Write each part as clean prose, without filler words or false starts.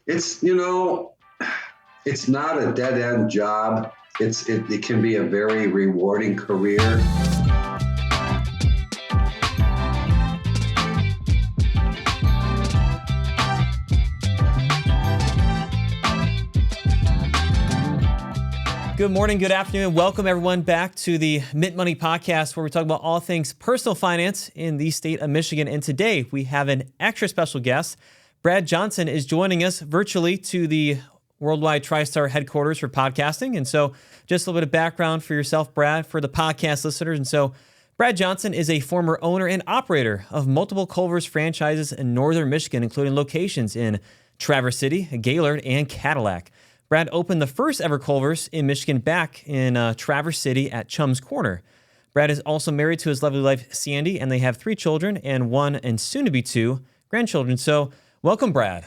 It's, it's not a dead end job. It can be a very rewarding career. Good morning, good afternoon. Welcome everyone back to the Mint Money Podcast, where we talk about all things personal finance in the state of Michigan. And today we have an extra special guest. Brad Johnson is joining us virtually to the Worldwide TriStar headquarters for podcasting. And so just a little bit of background for yourself, Brad, for the podcast listeners. And so Brad Johnson is a former owner and operator of multiple Culver's franchises in northern Michigan, including locations in Traverse City, Gaylord, and Cadillac. Brad opened the first ever Culver's in Michigan back in Traverse City at Chum's Corner. Brad is also married to his lovely wife, Sandy, and they have 3 children and 1 and soon to be 2 grandchildren. So welcome, Brad.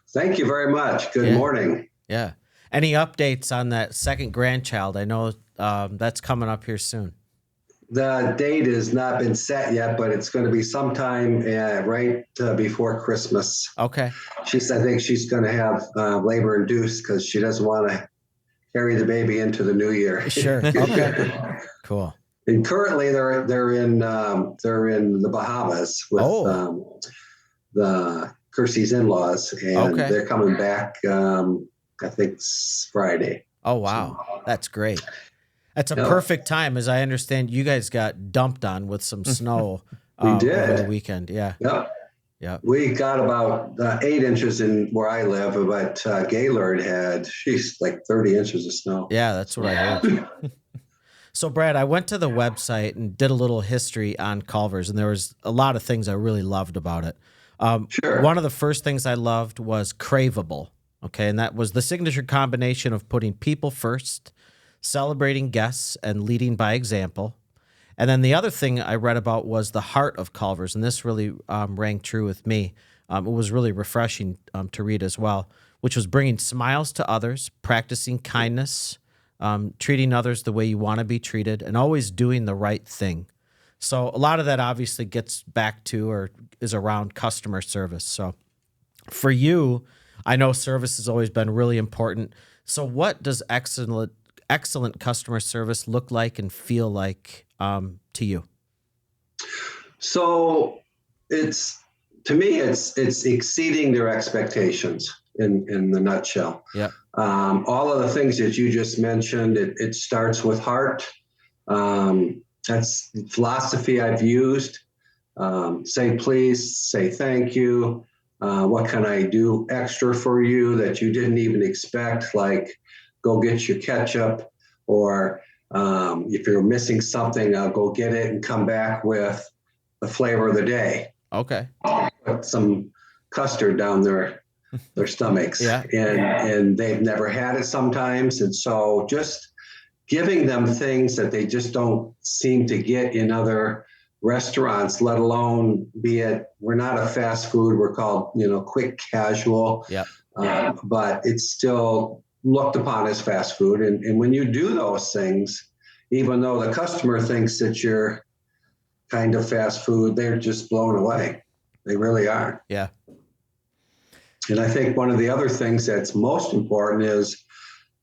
Thank you very much. Good morning. Yeah. Any updates on that second grandchild? I know that's coming up here soon. The date has not been set yet, but it's going to be sometime right before Christmas. Okay. I think she's going to have labor induced because she doesn't want to carry the baby into the new year. Sure. Okay. Cool. And currently they're in the Bahamas with the Kersey's in-laws, and they're coming back. I think Friday. Oh wow, that's great. That's a perfect time, as I understand. You guys got dumped on with some snow over the weekend. Yeah. Yep. Yeah. We got about 8 inches in where I live, but Gaylord had, like 30 inches of snow. Yeah, that's what I heard. So, Brad, I went to the website and did a little history on Culver's, and there was a lot of things I really loved about it. Sure. One of the first things I loved was craveable. Okay, and that was the signature combination of putting people first, celebrating guests, and leading by example. And then the other thing I read about was the heart of Culver's, and this really rang true with me. It was really refreshing to read as well, which was bringing smiles to others, practicing kindness, treating others the way you want to be treated, and always doing the right thing. So a lot of that obviously gets back to or is around customer service. So for you, I know service has always been really important. So what does excellent customer service look like and feel like to you? So to me, it's exceeding their expectations in the nutshell. Yeah. All of the things that you just mentioned, it starts with heart. That's the philosophy I've used. Say please, say thank you. What can I do extra for you that you didn't even expect? Like go get your ketchup, or if you're missing something, I'll go get it and come back with the flavor of the day. Okay. Put some custard down their stomachs. Yeah. And they've never had it sometimes. And so just giving them things that they just don't seem to get in other restaurants, let alone be it, we're not a fast food, we're called, quick casual. Yeah. But it's still looked upon as fast food. And when you do those things, even though the customer thinks that you're kind of fast food, they're just blown away. They really are. Yeah. And I think one of the other things that's most important is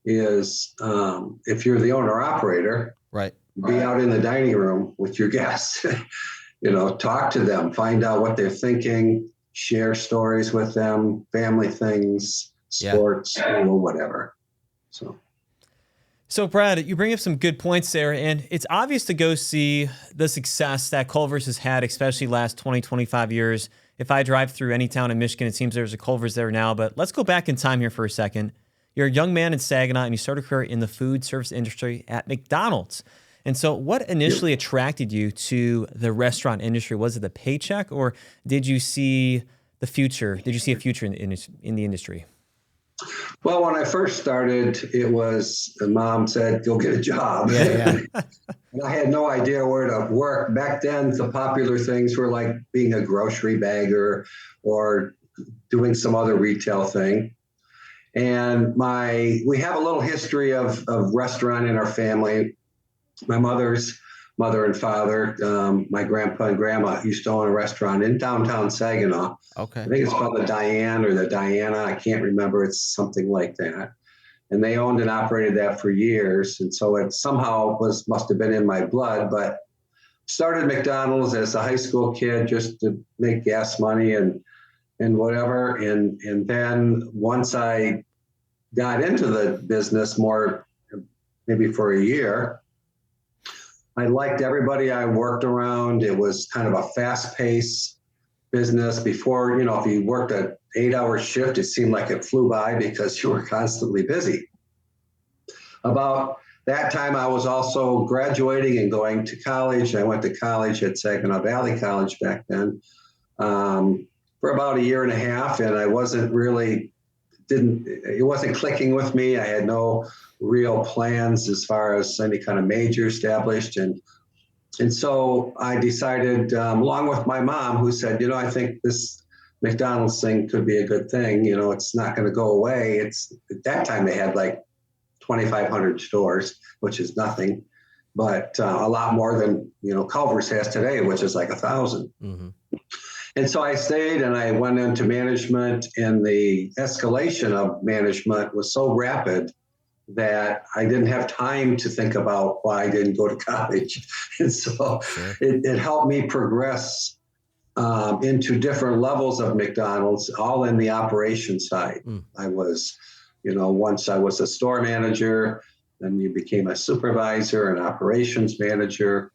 if you're the owner operator, right, be out in the dining room with your guests, talk to them, find out what they're thinking, share stories with them, family things, sports, whatever. So Brad, you bring up some good points there, and it's obvious to go see the success that Culver's has had, especially last 20, 25 years. If I drive through any town in Michigan, it seems there's a Culver's there now, but let's go back in time here for a second. You're a young man in Saginaw, and you started a career in the food service industry at McDonald's. And so what initially attracted you to the restaurant industry? Was it the paycheck, or did you see the future? Did you see a future in the industry? Well, when I first started, it was mom said, go get a job. Yeah. And I had no idea where to work. Back then, the popular things were like being a grocery bagger or doing some other retail thing. And we have a little history of restaurant in our family. My mother's mother and father, my grandpa and grandma used to own a restaurant in downtown Saginaw. Okay. I think it's called the Diane or the Diana. I can't remember. It's something like that. And they owned and operated that for years. And so it somehow must have been in my blood, but started McDonald's as a high school kid just to make gas money and whatever. And then once I got into the business more, maybe for a year, I liked everybody I worked around. It was kind of a fast-paced business. Before, if you worked an 8-hour shift, it seemed like it flew by because you were constantly busy. About that time, I was also graduating and going to college. I went to college at Saginaw Valley College back then for about a year and a half, and I wasn't really, it wasn't clicking with me. I had no real plans as far as any kind of major established. And so I decided, along with my mom, who said, I think this McDonald's thing could be a good thing. It's not going to go away. At that time they had like 2,500 stores, which is nothing, but a lot more than, Culver's has today, which is like 1,000. Mm-hmm. And so I stayed and I went into management, and the escalation of management was so rapid that I didn't have time to think about why I didn't go to college. And so it helped me progress into different levels of McDonald's, all in the operation side. I was, once I was a store manager, then you became a supervisor, an operations manager.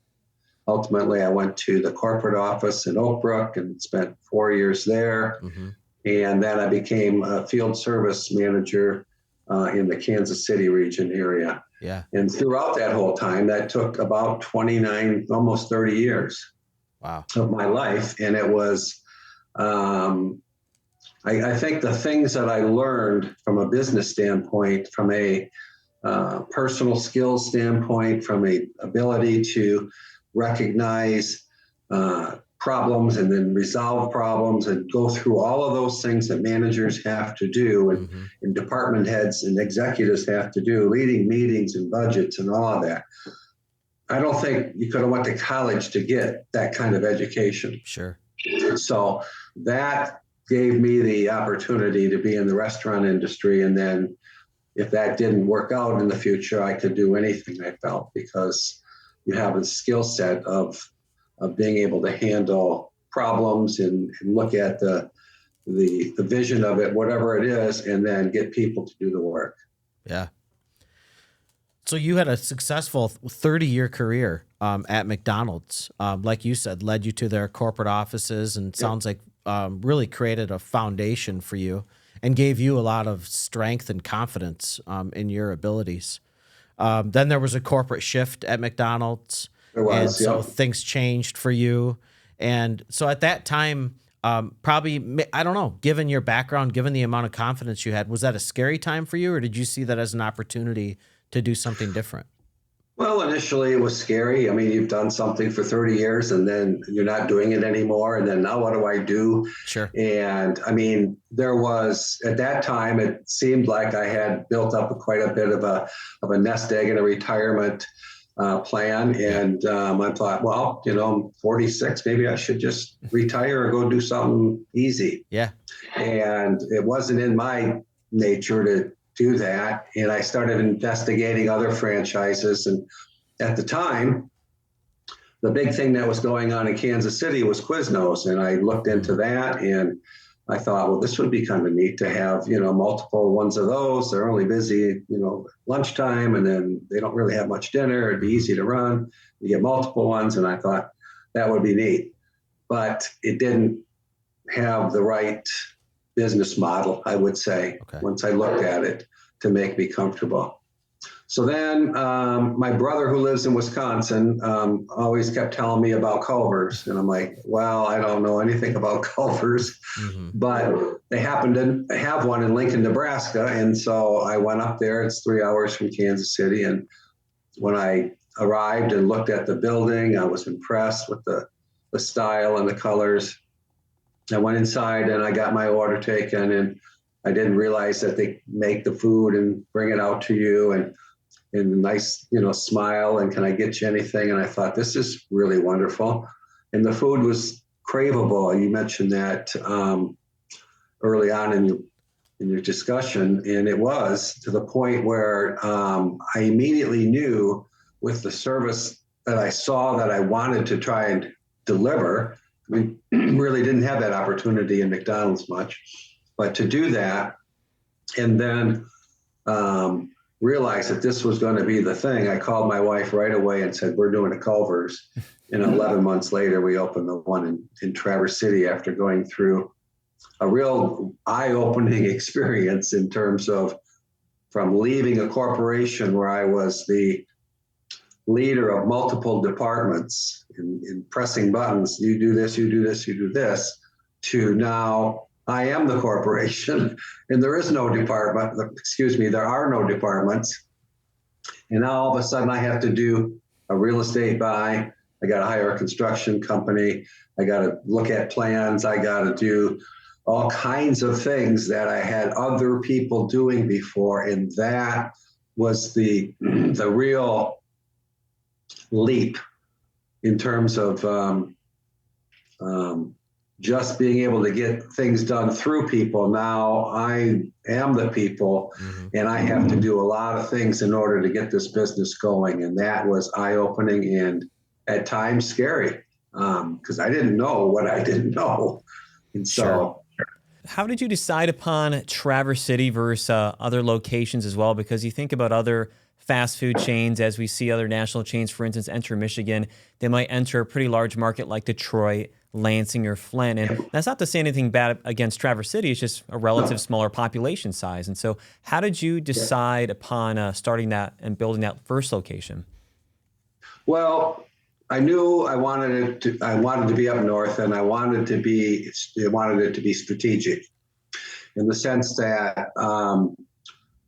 Ultimately, I went to the corporate office in Oak Brook and spent 4 years there. Mm-hmm. And then I became a field service manager in the Kansas City region area. Yeah. And throughout that whole time, that took about 29, almost 30 years of my life. And it was, I think the things that I learned from a business standpoint, from a personal skills standpoint, from a ability to recognize problems and then resolve problems and go through all of those things that managers have to do and department heads and executives have to do, leading meetings and budgets and all of that. I don't think you could have went to college to get that kind of education. Sure. So that gave me the opportunity to be in the restaurant industry. And then if that didn't work out in the future, I could do anything, I felt, because you have a skill set of being able to handle problems and look at the vision of it, whatever it is, and then get people to do the work. Yeah. So you had a successful 30-year career at McDonald's, like you said, led you to their corporate offices, and sounds like really created a foundation for you and gave you a lot of strength and confidence in your abilities. Then there was a corporate shift at McDonald's. There was, and so things changed for you. And so at that time, probably, I don't know, given your background, given the amount of confidence you had, was that a scary time for you, or did you see that as an opportunity to do something different? Well, initially it was scary. I mean, you've done something for 30 years and then you're not doing it anymore. And then now what do I do? Sure. And I mean, there was, at that time, it seemed like I had built up quite a bit of a nest egg and a retirement plan. And I thought, well, I'm 46, maybe I should just retire or go do something easy. Yeah. And it wasn't in my nature to do that. And I started investigating other franchises. And at the time, the big thing that was going on in Kansas City was Quiznos. And I looked into that and I thought, well, this would be kind of neat to have, multiple ones of those. They're only busy, lunchtime, and then they don't really have much dinner. It'd be easy to run. You get multiple ones. And I thought that would be neat, but it didn't have the right business model, I would say, once I looked at it, to make me comfortable. So then my brother, who lives in Wisconsin, always kept telling me about Culver's. And I'm like, well, I don't know anything about Culver's, but they happen to have one in Lincoln, Nebraska. And so I went up there. It's 3 hours from Kansas City. And when I arrived and looked at the building, I was impressed with the style and the colors. I went inside and I got my order taken, and I didn't realize that they make the food and bring it out to you. And a nice, smile, and can I get you anything? And I thought, this is really wonderful. And the food was craveable. You mentioned that early on in your discussion, and it was to the point where I immediately knew with the service that I saw that I wanted to try and deliver. We really didn't have that opportunity in McDonald's much, but to do that and then realize that this was going to be the thing, I called my wife right away and said, we're doing a Culver's. And 11 months later, we opened the one in Traverse City after going through a real eye-opening experience in terms of from leaving a corporation where I was the leader of multiple departments in pressing buttons, you do this, you do this, you do this, to now I am the corporation and there is no department, there are no departments. And now all of a sudden I have to do a real estate buy. I got to hire a construction company. I got to look at plans. I got to do all kinds of things that I had other people doing before. And that was the real leap in terms of just being able to get things done through people. Now I am the people, and I have to do a lot of things in order to get this business going. And that was eye-opening and at times scary because I didn't know what I didn't know. And so... Sure. How did you decide upon Traverse City versus other locations as well? Because you think about other fast food chains, as we see other national chains, for instance, enter Michigan, they might enter a pretty large market like Detroit, Lansing, or Flint. And that's not to say anything bad against Traverse City. It's just a relative smaller population size. And so how did you decide upon starting that and building that first location? Well, I knew I wanted to be up north, and I wanted it to be strategic in the sense that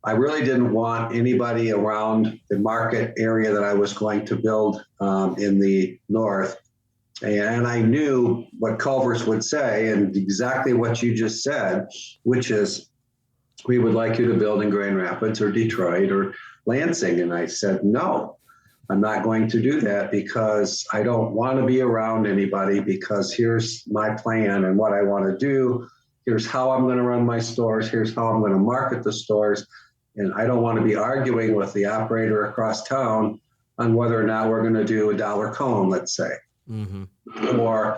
I really didn't want anybody around the market area that I was going to build in the north. And I knew what Culver's would say and exactly what you just said, which is, we would like you to build in Grand Rapids or Detroit or Lansing. And I said, no, I'm not going to do that because I don't want to be around anybody, because here's my plan and what I want to do. Here's how I'm going to run my stores. Here's how I'm going to market the stores. And I don't want to be arguing with the operator across town on whether or not we're going to do a dollar cone, let's say, or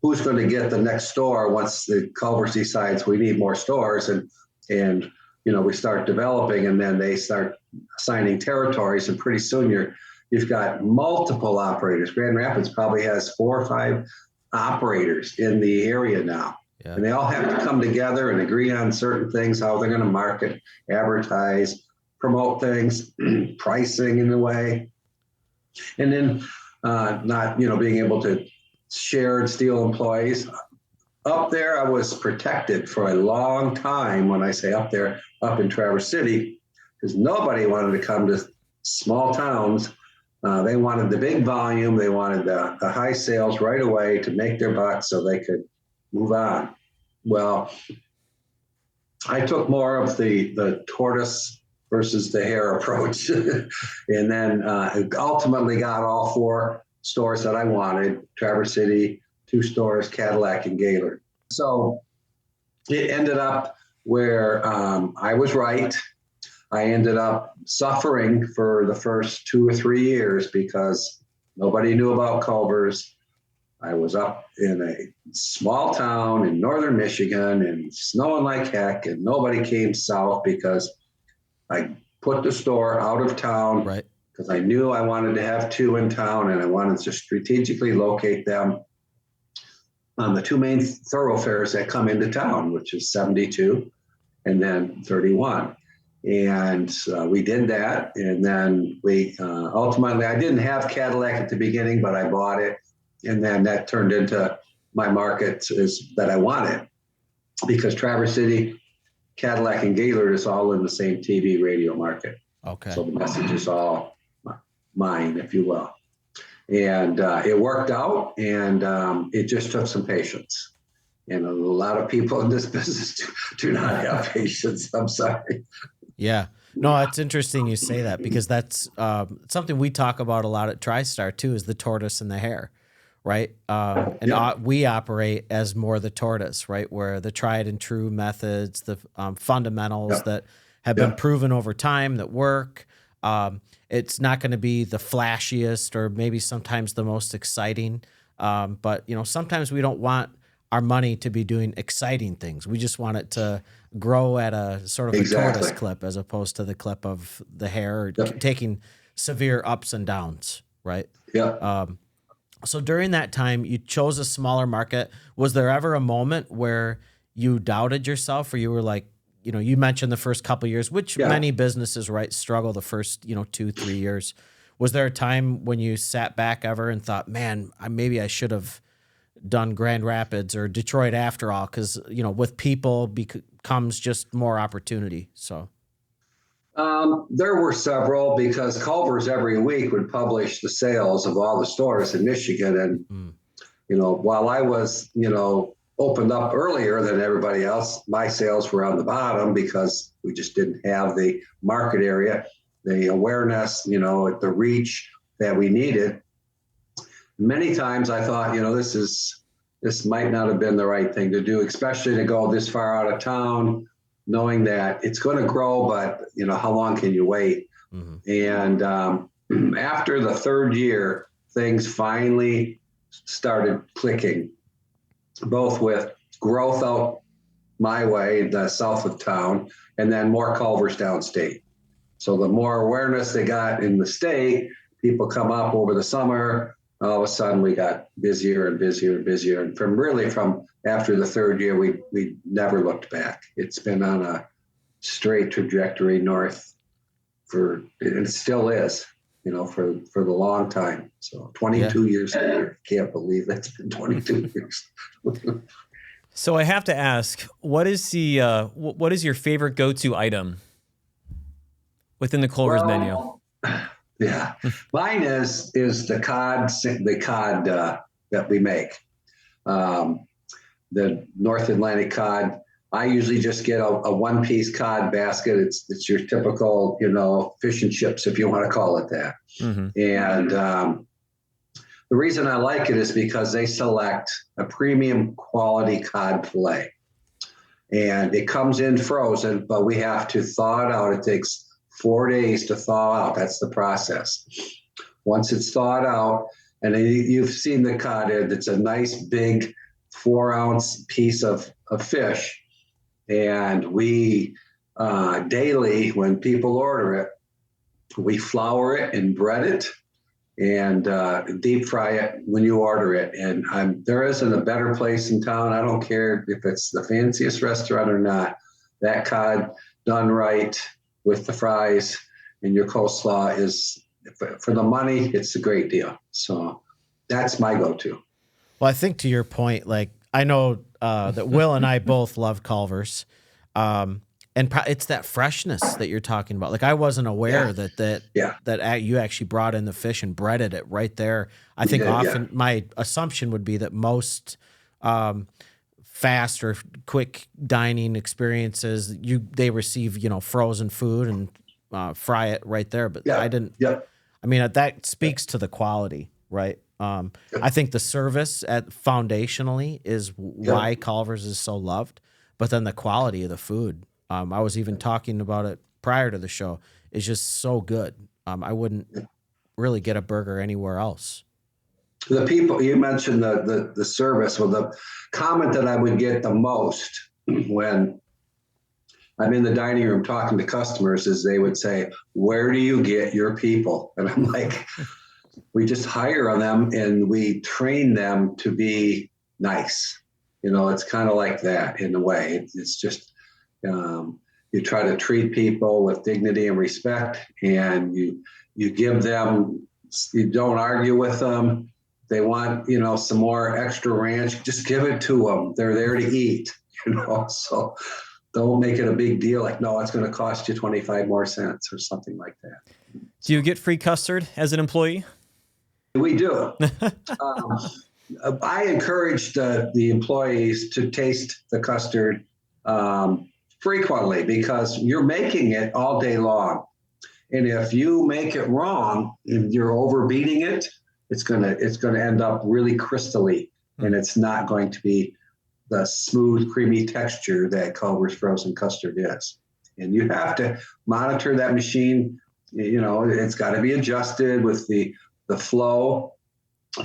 who's going to get the next store once the Culver decides we need more stores and we start developing, and then they start assigning territories, and pretty soon you've got multiple operators. Grand Rapids probably has 4 or 5 operators in the area now. Yeah. And they all have to come together and agree on certain things, how they're going to market, advertise, promote things, pricing in a way. And then not, being able to share and steal employees. Up there, I was protected for a long time. When I say up there, up in Traverse City, because nobody wanted to come to small towns. They wanted the big volume. They wanted the high sales right away to make their bucks so they could move on. Well, I took more of the tortoise versus the hare approach, and then ultimately got all 4 stores that I wanted: Traverse City, 2 stores, Cadillac, and Gaylord. So it ended up where I was right. I ended up suffering for the first 2 or 3 years because nobody knew about Culver's. I was up in a small town in northern Michigan and snowing like heck, and nobody came south because I put the store out of town, right? Because I knew I wanted to have 2 in town, and I wanted to strategically locate them on the 2 main thoroughfares that come into town, which is 72 and then 31. And we did that. And then we ultimately, I didn't have Cadillac at the beginning, but I bought it. And then that turned into my market that I wanted, because Traverse City, Cadillac, and Gaylord is all in the same TV radio market. Okay. So the message is all mine, if you will. And it worked out, and it just took some patience. And a lot of people in this business do not have patience. I'm sorry. Yeah. No, it's interesting you say that because that's something we talk about a lot at TriStar too, is the tortoise and the hare, right? We operate as more the tortoise, right? Where the tried and true methods, the fundamentals that have been proven over time that work. It's not going to be the flashiest or maybe sometimes the most exciting. But, sometimes we don't want our money to be doing exciting things. We just want it to grow at a sort of a tortoise clip as opposed to the clip of the hare taking severe ups and downs, right? Yeah. So during that time, you chose a smaller market. Was there ever a moment where you doubted yourself or you were like, you mentioned the first couple of years, which many businesses, right, struggle the first, 2-3 years. Was there a time when you sat back ever and thought, man, maybe I should have done Grand Rapids or Detroit after all? Because, with people comes just more opportunity. So there were several because Culver's every week would publish the sales of all the stores in Michigan. And, while I was, opened up earlier than everybody else, my sales were on the bottom because we just didn't have the market area, the awareness, the reach that we needed. Many times I thought, this might not have been the right thing to do, especially to go this far out of town, knowing that it's going to grow, but how long can you wait? And after the third year, things finally started clicking, both with growth out my way, the south of town, and then more Culvers downstate. So the more awareness they got in the state, people come up over the summer. All of a sudden, we got busier and busier and busier. And from after the third year, we never looked back. It's been on a straight trajectory north and it still is, for the long time. So 22 years later, can't believe it's been 22 years. So I have to ask, what is your favorite go-to item within the Culver's menu? Yeah, mine is the cod that we make, the North Atlantic cod. I usually just get a one-piece cod basket. It's your typical, fish and chips, if you want to call it that. And the reason I like it is because they select a premium quality cod fillet, and it comes in frozen, but we have to thaw it out. It takes 4 days to thaw out. That's the process. Once it's thawed out, and you've seen the cod, it's a nice big 4-ounce piece of fish. And we daily, when people order it, we flour it and bread it and deep fry it when you order it. And there isn't a better place in town. I don't care if it's the fanciest restaurant or not. That cod done right with the fries and your coleslaw is, for the money, it's a great deal. So that's my go-to. Well, I think to your point, like I know that Will and I both love Culver's, and it's that freshness that you're talking about. Like I wasn't aware that you actually brought in the fish and breaded it right there. I think my assumption would be that most fast or quick dining experiences, they receive frozen food and fry it right there. But I didn't. Yeah. I mean that speaks to the quality, right? I think the service foundationally is why Culver's is so loved, but then the quality of the food. I was even talking about it prior to the show. Is just so good. I wouldn't really get a burger anywhere else. The people, you mentioned the service. Well, the comment that I would get the most when I'm in the dining room talking to customers is they would say, "Where do you get your people?" And I'm like, we just hire them and we train them to be nice. It's kind of like that in a way. It's just, you try to treat people with dignity and respect, and you give them, you don't argue with them. They want, some more extra ranch, just give it to them. They're there to eat, so don't make it a big deal. Like, no, it's going to cost you 25 more cents or something like that. Do you get free custard as an employee? We do. I encourage the employees to taste the custard frequently, because you're making it all day long. And if you make it wrong, if you're overbeating it, it's gonna end up really crystally, and it's not going to be the smooth, creamy texture that Culver's frozen custard is. And you have to monitor that machine. It's got to be adjusted with the flow,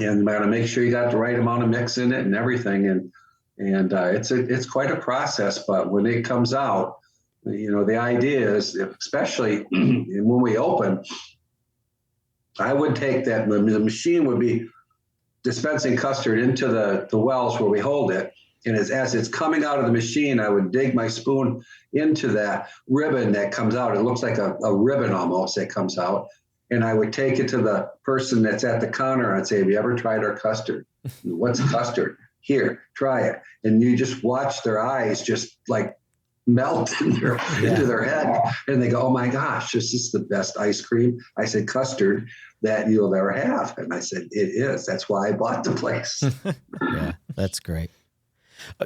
and you got to make sure you got the right amount of mix in it and everything. And it's quite a process. But when it comes out, the idea is, especially when we open, I would take that, the machine would be dispensing custard into the wells where we hold it. And as it's coming out of the machine, I would dig my spoon into that ribbon that comes out. It looks like a ribbon almost that comes out. And I would take it to the person that's at the counter and say, have you ever tried our custard? What's custard? Here, try it. And you just watch their eyes just like melt into their head. And they go, oh my gosh, this is the best ice cream. I said, custard that you'll ever have. And I said, it is. That's why I bought the place. Yeah, that's great.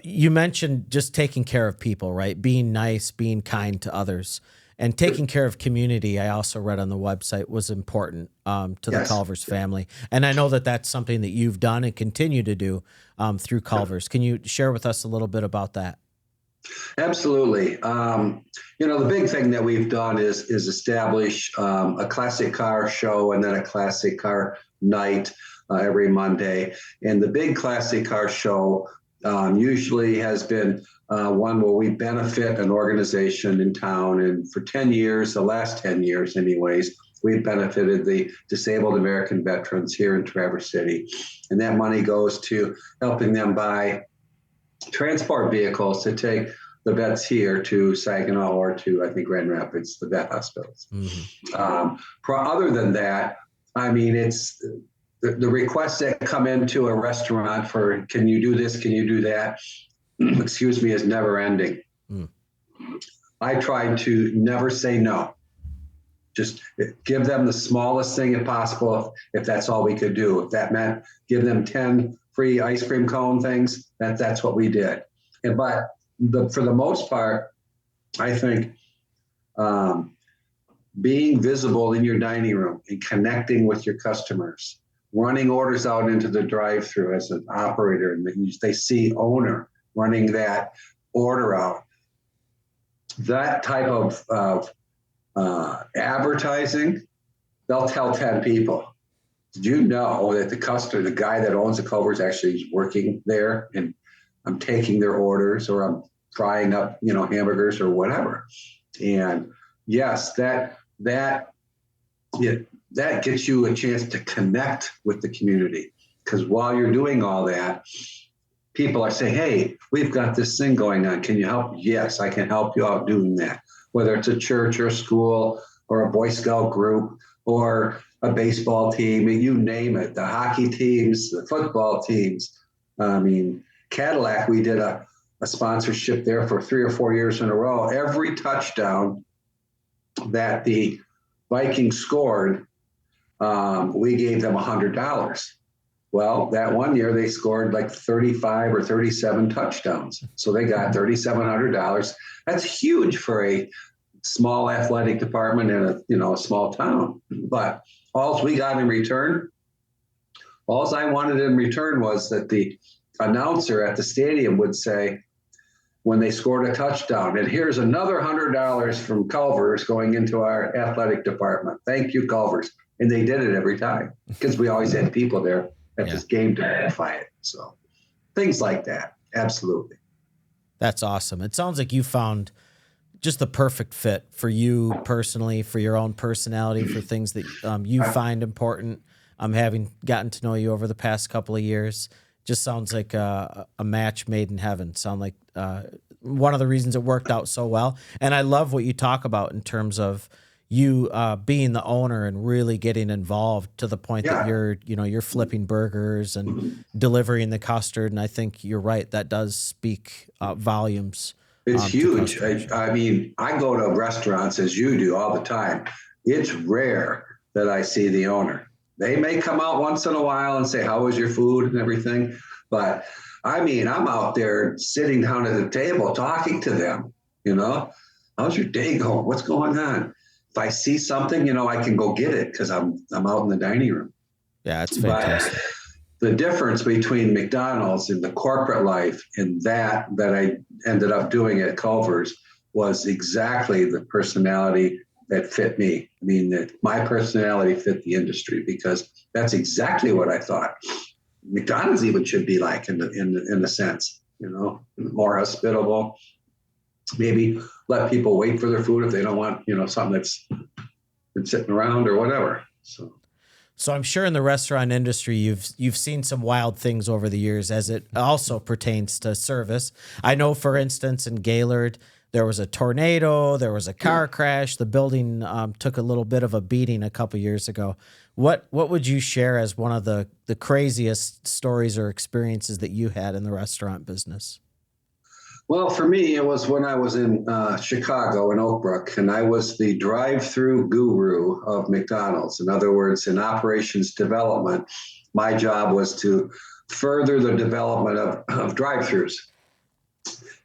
You mentioned just taking care of people, right? Being nice, being kind to others, and taking care of community. I also read on the website was important to the Culver's family. And I know that that's something that you've done and continue to do through Culver's. Can you share with us a little bit about that? Absolutely. The big thing that we've done is establish a classic car show and then a classic car night every Monday. And the big classic car show usually has been one where we benefit an organization in town. And for 10 years, the last 10 years anyways, we've benefited the disabled American veterans here in Traverse City. And that money goes to helping them buy transport vehicles to take the vets here to Saginaw or to, I think, Grand Rapids, the vet hospitals. Other than that, I mean, it's the requests that come into a restaurant for, can you do this, can you do that, excuse me, is never ending. I try to never say no. Just give them the smallest thing possible if that's all we could do. If that meant give them 10 free ice cream cone things, that's what we did. But for the most part, I think being visible in your dining room and connecting with your customers, running orders out into the drive-thru as an operator, and they see owner running that order out. That type of advertising, they'll tell 10 people. Did you know that the guy that owns the Culver's actually is working there, and I'm taking their orders, or I'm frying up, hamburgers or whatever. And yes, that gets you a chance to connect with the community, because while you're doing all that, people are saying, hey, we've got this thing going on. Can you help? Yes, I can help you out doing that. Whether it's a church or a school or a Boy Scout group or a baseball team, you name it, the hockey teams, the football teams. I mean, Cadillac, we did a sponsorship there for 3 or 4 years in a row. Every touchdown that the Vikings scored, we gave them $100. Well, that one year they scored like 35 or 37 touchdowns. So they got $3,700. That's huge for a small athletic department in a small town. But all we got in return, all I wanted in return was that the announcer at the stadium would say, when they scored a touchdown, and here's another $100 from Culver's going into our athletic department. Thank you, Culver's. And they did it every time, because we always had people there at this game to verify it. So things like that. Absolutely. That's awesome. It sounds like you found just the perfect fit for you personally, for your own personality, for things that you find important. Having gotten to know you over the past couple of years, just sounds like a match made in heaven. Sound like one of the reasons it worked out so well. And I love what you talk about in terms of you being the owner and really getting involved to the point that you're flipping burgers and delivering the custard. And I think you're right. That does speak volumes. It's huge. I mean, I go to restaurants as you do all the time. It's rare that I see the owner. They may come out once in a while and say, how was your food and everything? But I mean, I'm out there sitting down at the table talking to them. How's your day going? What's going on? If I see something, I can go get it because I'm out in the dining room. Yeah, it's But fantastic. the difference between McDonald's and the corporate life and that I ended up doing at Culver's was exactly the personality that fit me. I mean, that my personality fit the industry because that's exactly what I thought McDonald's even should be like in a sense, more hospitable. Maybe let people wait for their food if they don't want, something that's been sitting around or whatever. So I'm sure in the restaurant industry, you've seen some wild things over the years as it also pertains to service. I know, for instance, in Gaylord, there was a tornado, there was a car crash. The building took a little bit of a beating a couple years ago. What would you share as one of the craziest stories or experiences that you had in the restaurant business? Well, for me, it was when I was in Chicago in Oak Brook, and I was the drive-through guru of McDonald's. In other words, in operations development, my job was to further the development of drive-throughs.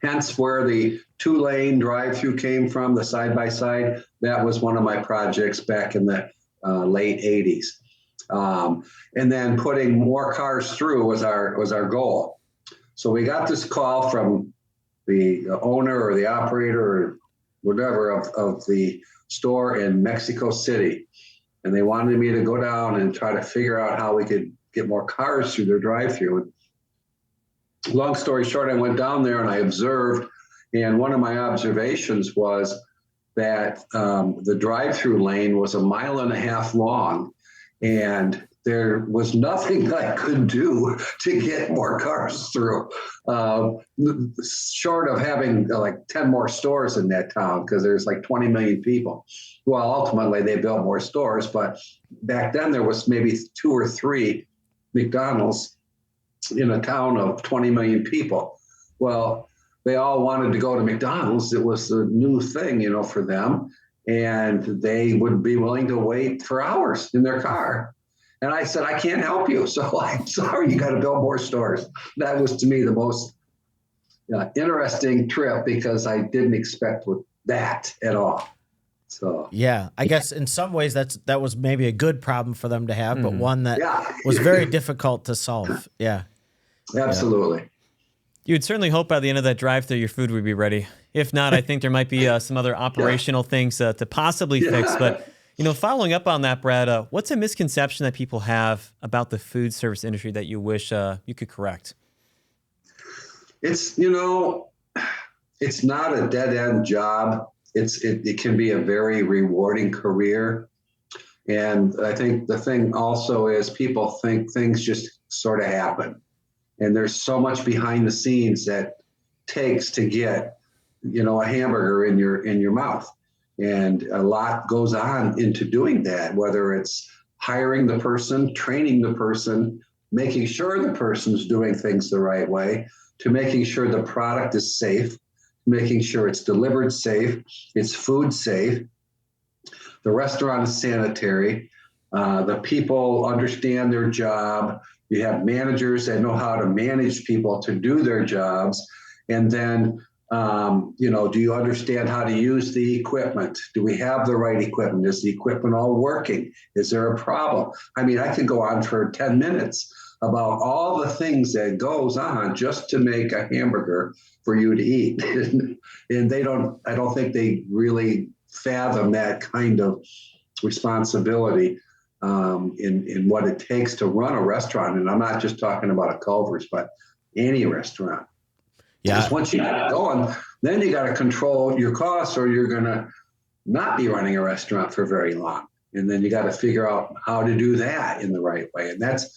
Hence where the 2-lane drive-through came from, the side-by-side. That was one of my projects back in the late 80s. And then putting more cars through was our goal. So we got this call from the owner or the operator or whatever of the store in Mexico City. And they wanted me to go down and try to figure out how we could get more cars through their drive-through. Long story short, I went down there and I observed, and one of my observations was that the drive-through lane was 1.5 miles long, and there was nothing I could do to get more cars through, short of having like 10 more stores in that town because there's like 20 million people. Well, ultimately they built more stores, but back then there was maybe 2 or 3 McDonald's in a town of 20 million people. Well, they all wanted to go to McDonald's. It was a new thing, for them. And they would be willing to wait for hours in their car. And I said, I can't help you. So I'm sorry, you got to build more stores. That was to me the most interesting trip because I didn't expect that at all. So yeah, I guess in some ways that was maybe a good problem for them to have, but one that yeah. was very difficult to solve. Yeah. Absolutely. Yeah. You would certainly hope by the end of that drive-through your food would be ready. If not, I think there might be some other operational things to possibly fix. But, following up on that, Brad, what's a misconception that people have about the food service industry that you wish you could correct? It's, it's not a dead-end job. It can be a very rewarding career. And I think the thing also is people think things just sort of happen. And there's so much behind the scenes that takes to get, a hamburger in your mouth. And a lot goes on into doing that, whether it's hiring the person, training the person, making sure the person's doing things the right way, to making sure the product is safe, making sure it's delivered safe, it's food safe, the restaurant is sanitary, the people understand their job. You have managers that know how to manage people to do their jobs. And then, do you understand how to use the equipment? Do we have the right equipment? Is the equipment all working? Is there a problem? I mean, I can go on for 10 minutes about all the things that goes on just to make a hamburger for you to eat. And I don't think they really fathom that kind of responsibility in what it takes to run a restaurant. And I'm not just talking about a Culver's, but any restaurant. Yeah. Because once you get it going, then you got to control your costs or you're going to not be running a restaurant for very long. And then you got to figure out how to do that in the right way. And that's,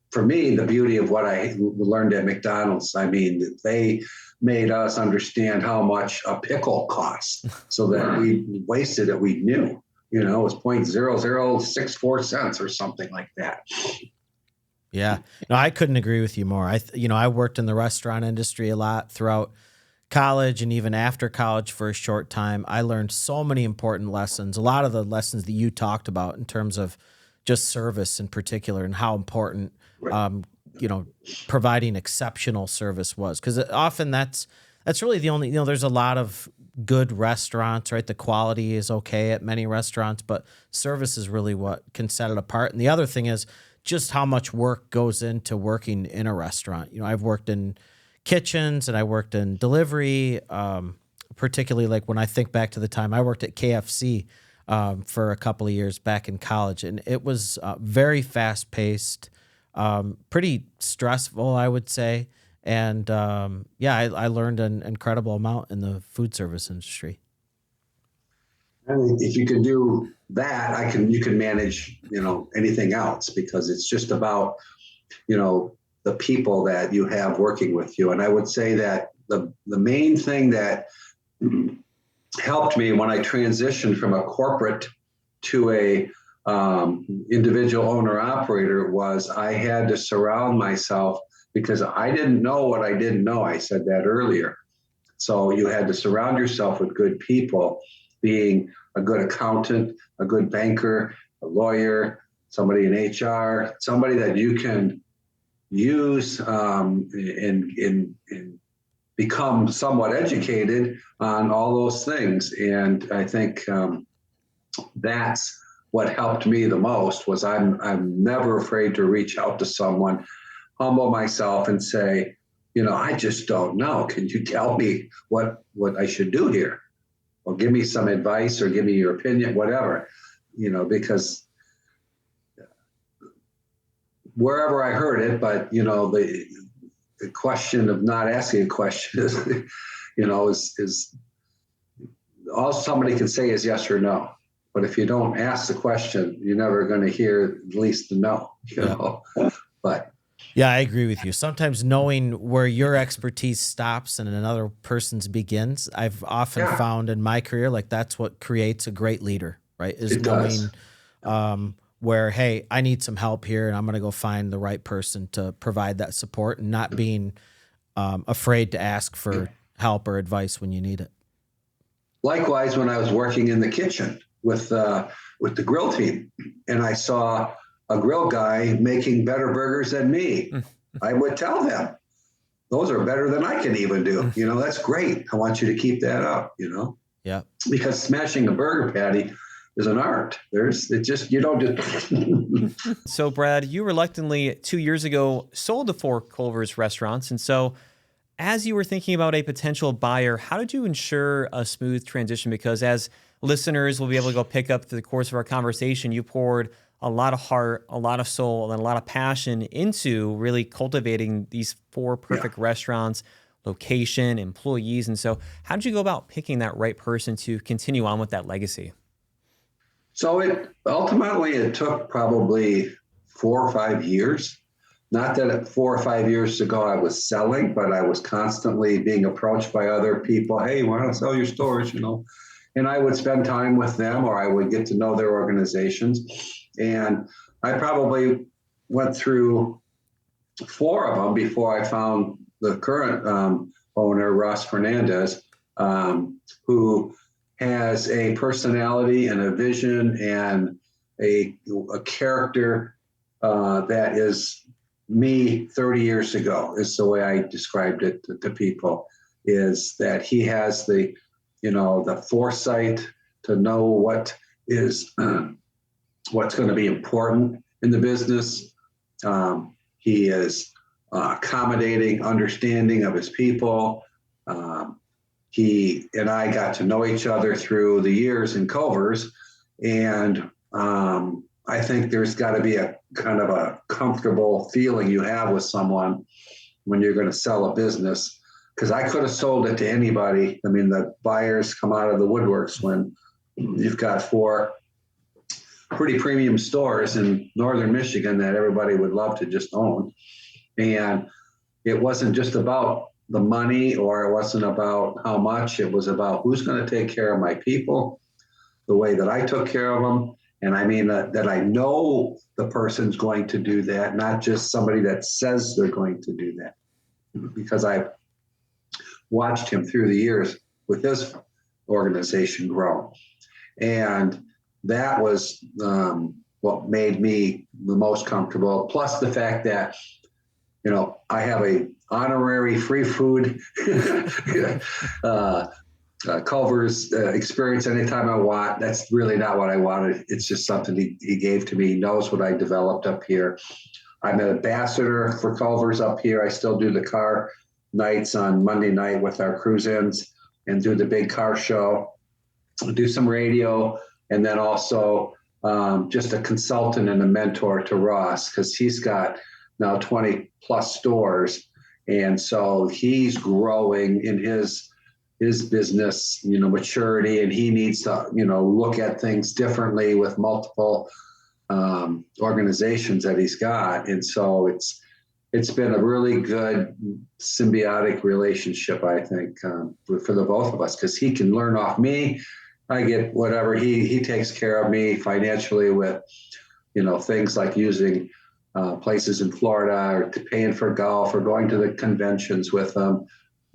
for me, the beauty of what I learned at McDonald's. I mean, they made us understand how much a pickle costs so that we wasted it, we knew. It was 0.0064 cents or something like that. Yeah. No, I couldn't agree with you more. I worked in the restaurant industry a lot throughout college and even after college for a short time. I learned so many important lessons, a lot of the lessons that you talked about in terms of just service in particular and how important, providing exceptional service was. Because often that's really the only, there's a lot of good restaurants, right? The quality is okay at many restaurants, but service is really what can set it apart. And the other thing is just how much work goes into working in a restaurant. I've worked in kitchens and I worked in delivery, particularly like when I think back to the time I worked at KFC for a couple of years back in college. And it was very fast paced, pretty stressful, I would say. And I learned an incredible amount in the food service industry. I mean, if you can do that, you can manage, anything else, because it's just about, the people that you have working with you. And I would say that the main thing that helped me when I transitioned from a corporate to a individual owner operator was I had to surround myself, because I didn't know what I didn't know. I said that earlier. So you had to surround yourself with good people, being a good accountant, a good banker, a lawyer, somebody in HR, somebody that you can use and become somewhat educated on all those things. And I think that's what helped me the most. Was I'm never afraid to reach out to someone, humble myself, and say, I just don't know. Can you tell me what I should do here? Or give me some advice, or give me your opinion, whatever, because wherever I heard it, but, the question of not asking a question is, is all somebody can say is yes or no. But if you don't ask the question, you're never going to hear at least the no, But yeah, I agree with you. Sometimes knowing where your expertise stops and another person's begins, I've often found in my career, like that's what creates a great leader, right? Is knowing where, hey, I need some help here, and I'm going to go find the right person to provide that support, and not being afraid to ask for help or advice when you need it. Likewise, when I was working in the kitchen with the grill team, and I saw a grill guy making better burgers than me, I would tell them, those are better than I can even do. That's great. I want you to keep that up, Yeah. Because smashing a burger patty is an art. You don't just. So Brad, you reluctantly 2 years ago sold the 4 Culver's restaurants. And so as you were thinking about a potential buyer, how did you ensure a smooth transition? Because as listeners will be able to go pick up through the course of our conversation, you poured a lot of heart, a lot of soul, and a lot of passion into really cultivating these 4 perfect restaurants, location, employees. And so how did you go about picking that right person to continue on with that legacy? So it took probably 4 or 5 years. Not that 4 or 5 years ago I was selling, but I was constantly being approached by other people. Hey, why don't I sell your stores? And I would spend time with them, or I would get to know their organizations. And I probably went through 4 of them before I found the current owner, Ross Fernandez, who has a personality and a vision and a character that is me 30 years ago, is the way I described it to people, is that he has the foresight to know what is what's going to be important in the business. He is accommodating, understanding of his people. He and I got to know each other through the years in Culver's, and I think there's got to be a kind of a comfortable feeling you have with someone when you're going to sell a business, because I could have sold it to anybody. I mean, the buyers come out of the woodworks when you've got 4 pretty premium stores in northern Michigan that everybody would love to just own. And it wasn't just about the money, or it wasn't about how much. It was about who's going to take care of my people the way that I took care of them. And I mean that I know the person's going to do that, not just somebody that says they're going to do that. Because I've watched him through the years with his organization grow. And that was what made me the most comfortable. Plus the fact that, I have a honorary free food Culver's experience anytime I want. That's really not what I wanted. It's just something he gave to me. He knows what I developed up here. I'm an ambassador for Culver's up here. I still do the car nights on Monday night with our cruise-ins and do the big car show, do some radio, and then also just a consultant and a mentor to Ross, because he's got now 20 plus stores. And so he's growing in his business, maturity, and he needs to, look at things differently with multiple organizations that he's got. And so it's been a really good symbiotic relationship, I think, for the both of us, because he can learn off me. I get whatever he takes care of me financially with, things like using places in Florida, or paying for golf, or going to the conventions with them.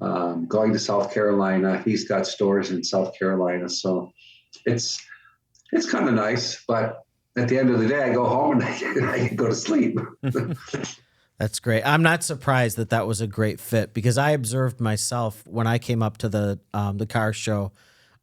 Going to South Carolina. He's got stores in South Carolina. So it's kind of nice, but at the end of the day, I go home and I can go to sleep. That's great. I'm not surprised that was a great fit, because I observed myself when I came up to the car show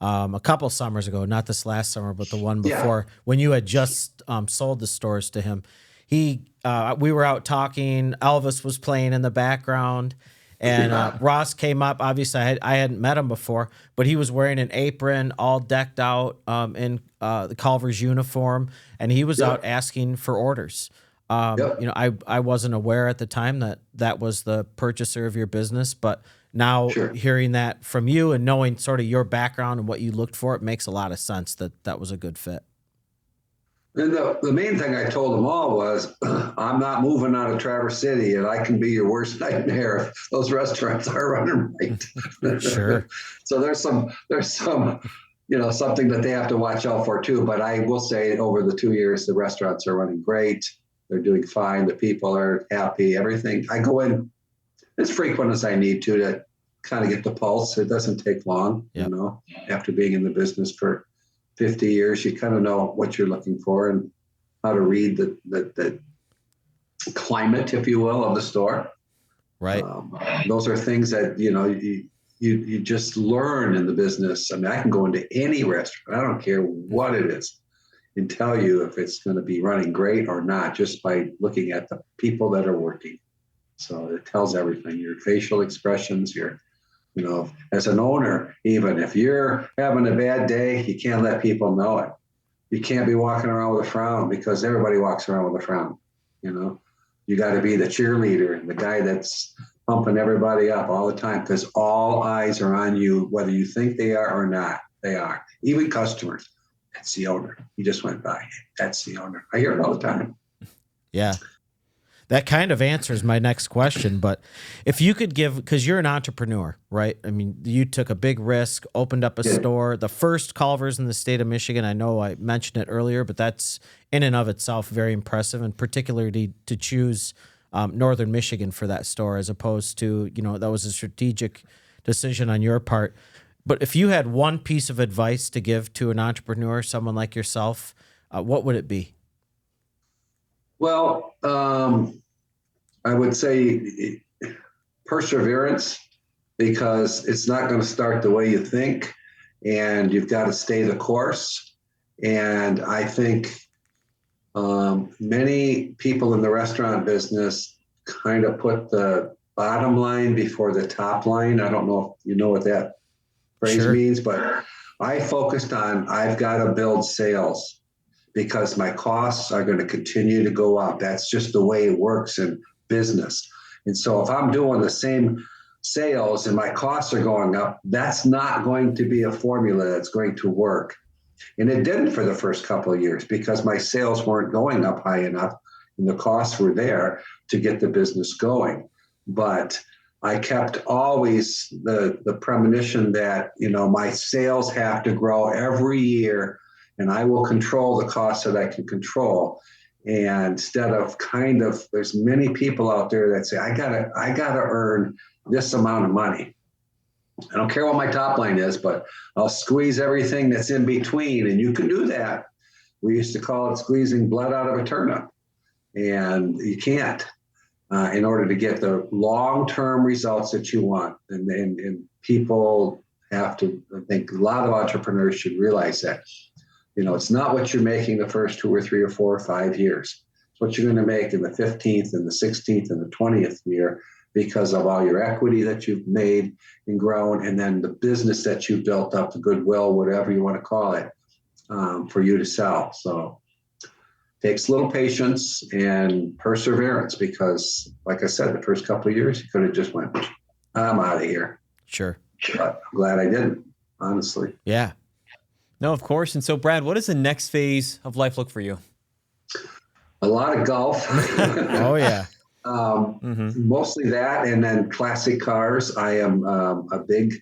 a couple summers ago, not this last summer, but the one before, when you had just sold the stores to him. We were out talking. Elvis was playing in the background. And Ross came up. Obviously, I hadn't met him before, but he was wearing an apron, all decked out in the Culver's uniform, and he was out asking for orders. I wasn't aware at the time that was the purchaser of your business, but now hearing that from you and knowing sort of your background and what you looked for, it makes a lot of sense that was a good fit. And the main thing I told them all was, I'm not moving out of Traverse City, and I can be your worst nightmare if those restaurants are running right. Sure. So there's some, something that they have to watch out for too. But I will say, over the 2 years, the restaurants are running great. They're doing fine. The people are happy. Everything. I go in as frequent as I need to kind of get the pulse. It doesn't take long, after being in the business for 50 years, you kind of know what you're looking for and how to read the climate, if you will, of the store. Right. Those are things that, you just learn in the business. I mean, I can go into any restaurant, I don't care what it is, and tell you if it's going to be running great or not, just by looking at the people that are working. So it tells everything, your facial expressions, as an owner, even if you're having a bad day, you can't let people know it. You can't be walking around with a frown, because everybody walks around with a frown. You got to be the cheerleader and the guy that's pumping everybody up all the time, because all eyes are on you, whether you think they are or not. They are. Even customers. That's the owner. He just went by. That's the owner. I hear it all the time. Yeah. That kind of answers my next question, but if you could give, because you're an entrepreneur, right? I mean, you took a big risk, opened up a store, the first Culver's in the state of Michigan. I know I mentioned it earlier, but that's in and of itself very impressive, and particularly to choose Northern Michigan for that store, as opposed to, that was a strategic decision on your part. But if you had one piece of advice to give to an entrepreneur, someone like yourself, what would it be? Well, I would say perseverance, because it's not going to start the way you think, and you've got to stay the course. And I think many people in the restaurant business kind of put the bottom line before the top line. I don't know if you know what that phrase means, but I focused on, I've got to build sales, because my costs are going to continue to go up. That's just the way it works in business. And so if I'm doing the same sales and my costs are going up, that's not going to be a formula that's going to work. And it didn't for the first couple of years, because my sales weren't going up high enough and the costs were there to get the business going. But I kept always the premonition that, my sales have to grow every year, and I will control the costs that I can control. And instead of there's many people out there that say, I gotta earn this amount of money. I don't care what my top line is, but I'll squeeze everything that's in between. And you can do that. We used to call it squeezing blood out of a turnip. And you can't, in order to get the long-term results that you want. And people have to, I think a lot of entrepreneurs should realize that, it's not what you're making the first 2 or 3 or 4 or 5 years. It's what you're going to make in the 15th and the 16th and the 20th year because of all your equity that you've made and grown, and then the business that you built up, the goodwill, whatever you want to call it, for you to sell. So takes a little patience and perseverance because, like I said, the first couple of years, you could have just went, I'm out of here. Sure. But I'm glad I didn't, honestly. Yeah. No, of course. And so, Brad, what does the next phase of life look for you? A lot of golf. Oh, yeah. Mostly that, and then classic cars. I am a big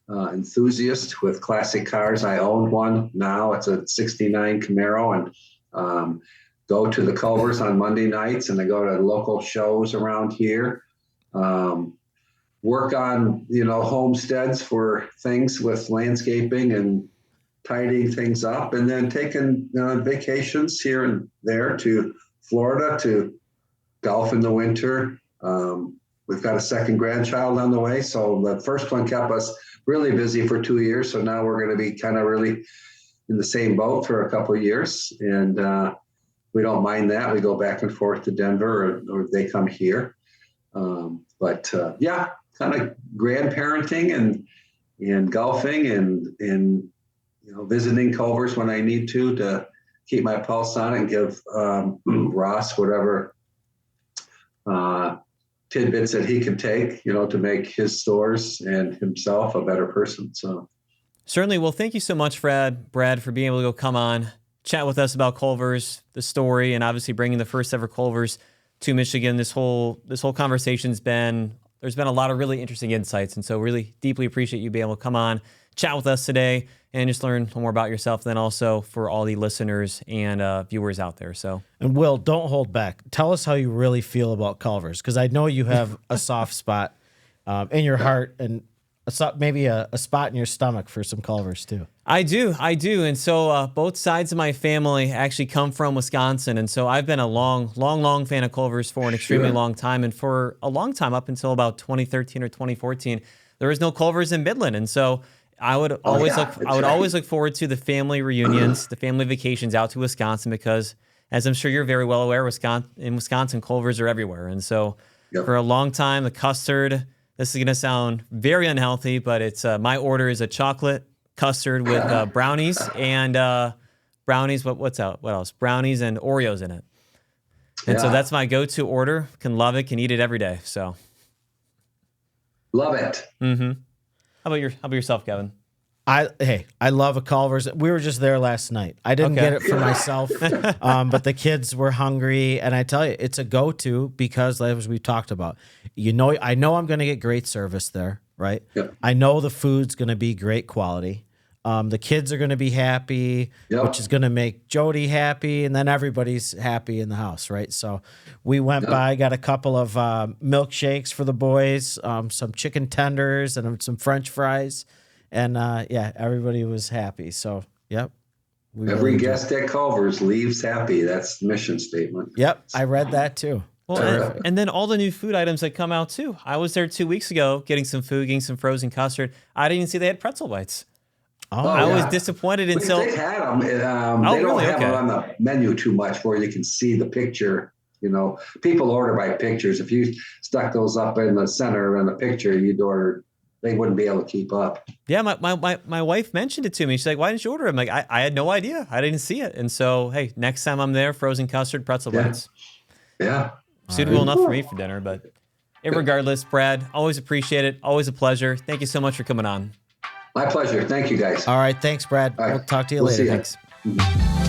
enthusiast with classic cars. I own one now. It's a 69 Camaro, and go to the Culvers on Monday nights, and I go to local shows around here. Work on, homesteads for things with landscaping and tidying things up, and then taking vacations here and there to Florida to golf in the winter. We've got a second grandchild on the way. So the first one kept us really busy for 2 years. So now we're going to be kind of really in the same boat for a couple of years. And we don't mind that. We go back and forth to Denver or they come here. Yeah, kind of grandparenting and golfing and visiting Culvers when I need to keep my pulse on it and give Ross whatever tidbits that he can take, to make his stores and himself a better person. So certainly. Well, thank you so much, Brad, for being able to go come on, chat with us about Culver's, the story, and obviously bringing the first ever Culver's to Michigan. This whole conversation's there's been a lot of really interesting insights. And so really deeply appreciate you being able to come on, chat with us today, and just learn more about yourself, then also for all the listeners and viewers out there. So, and Will, don't hold back. Tell us how you really feel about Culver's, because I know you have a soft spot in your heart and maybe a spot in your stomach for some Culver's too. I do. And so both sides of my family actually come from Wisconsin. And so I've been a long fan of Culver's for an extremely long time. And for a long time, up until about 2013 or 2014, there was no Culver's in Midland. And so I would always look forward to the family reunions, the family vacations out to Wisconsin, because as I'm sure you're very well aware, in Wisconsin, Culver's are everywhere. And so for a long time, the custard, this is going to sound very unhealthy, but it's my order is a chocolate custard with brownies and brownies. What else? Brownies and Oreos in it. And so that's my go-to order. Can love it. Can eat it every day. So love it. Mm-hmm. How about yourself, Kevin? I love a Culver's. We were just there last night. I didn't get it for myself, but the kids were hungry, and I tell you, it's a go-to because, as we talked about, I know I'm going to get great service there, right? Yep. I know the food's going to be great quality. The kids are going to be happy, which is going to make Jody happy, and then everybody's happy in the house, right? So we went by, got a couple of milkshakes for the boys, some chicken tenders, and some French fries. And everybody was happy. So, Every guest at Culver's leaves happy. That's the mission statement. Yep, I read that too. Well, and then all the new food items that come out too. I was there 2 weeks ago getting some food, getting some frozen custard. I didn't even see they had pretzel bites. I was disappointed until they had them. They don't have them on the menu too much where you can see the picture. People order by pictures. If you stuck those up in the center in the picture, you'd order. They wouldn't be able to keep up. Yeah, my wife mentioned it to me. She's like, "Why didn't you order it?" I'm like, I had no idea. I didn't see it. And so, hey, next time I'm there, frozen custard, pretzel bites. Yeah. Suitable enough for me for dinner. But regardless, Brad, always appreciate it. Always a pleasure. Thank you so much for coming on. My pleasure. Thank you, guys. All right. Thanks, Brad. We'll talk to you later. See you. Thanks.